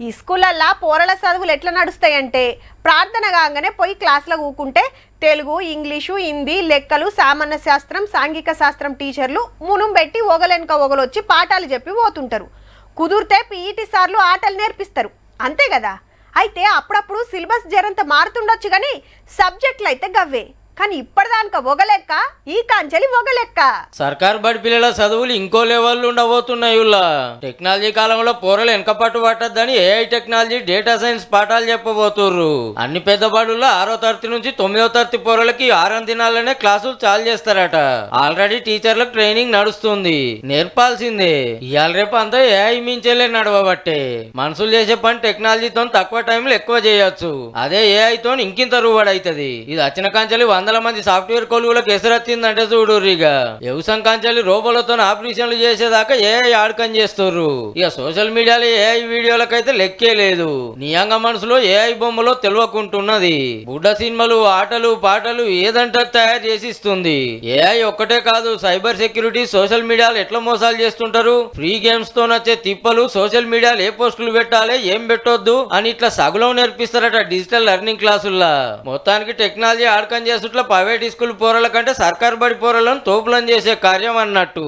ఈ స్కూళ్ళల్లో పోరల చదువులు ఎట్లా నడుస్తాయంటే ప్రార్థన కాగానే పోయి క్లాస్లో కూకుంటే తెలుగు ఇంగ్లీషు హిందీ లెక్కలు సామాన్య శాస్త్రం సాంఘిక శాస్త్రం టీచర్లు మునుం పెట్టి ఒగలెనక ఒగలొచ్చి పాఠాలు చెప్పి పోతుంటారు. కుదిరితే పీఈటీ సార్లు ఆటలు నేర్పిస్తారు, అంతే కదా. అయితే అప్పుడప్పుడు సిలబస్ జరంత మారుతుండొచ్చు కానీ సబ్జెక్టులు అయితే గవ్వే. కానీ ఇప్పటిదానిక ఒగలెక్క ఈ కాంచెలి ఒగలెక్క. సర్కార్ బడి పిల్లల చదువులు ఇంకో లెవెల్ ఉండబోతున్నాయి. టెక్నాలజీ కాలంలో పోరలు వెనక పట్టు పట్టద్దని ఏఐ టెక్నాలజీ డేటా సైన్స్ పాఠాలు చెప్పబోతుర్రు. అన్ని పెద్ద బడుల్లో 6వ తరగతి నుంచి 9వ తరగతి పోరలకి 6 దినాలనే క్లాసులు చాలు చేస్తారట. ఆల్రెడీ టీచర్లకు ట్రైనింగ్ నడుస్తుంది, నేర్పాల్సిందే. ఇవాళ రేపు అంతా ఏఐ మించేలే నడవబట్టే మనుషులు చేసే పని టెక్నాలజీతో తక్కువ టైంలో ఎక్కువ చేయొచ్చు. అదే ఏఐతో ఇంకింత రూబడైతది. ఇది వచ్చిన కాంచెలి 100 మంది సాఫ్ట్వేర్ కొలువులకు ఎసరొచ్చిందంటే చూడుర్రిగా. వ్యవసాయం కాంచెలి రోబోలతో ఆపరేషన్లు చేసేదాకా ఏఐ ఆడకం చేస్తుర్రు. ఇక సోషల్ మీడియాలో ఏఐ వీడియోలకైతే లెక్కే లేదు. నియంగా మనసులో ఏఐ బొమ్మలో తెలియకుంటున్నది. బుడ్డ సినిమాలు ఆటలు పాటలు ఏదంటే తయారు చేసి ఇస్తుంది. ఏఐ ఒక్కటే కాదు, సైబర్ సెక్యూరిటీ సోషల్ మీడియాలో ఎట్లా మోసాలు చేస్తుంటారు, ఫ్రీ గేమ్స్ తో నచ్చే తిప్పలు, సోషల్ మీడియాలో ఏ పోస్టులు పెట్టాలి ఏం పెట్టొద్దు అని ఇట్లా సగులం నేర్పిస్తారట డిజిటల్ లెర్నింగ్ క్లాసుల్లా. మొత్తానికి టెక్నాలజీ ఆడకం చేస్తుట్లా ప్రైవేట్ స్కూల్ పోరల కంటే సర్కార్ బడి పోరలను తోపులను చేసే కార్యం అన్నట్టు.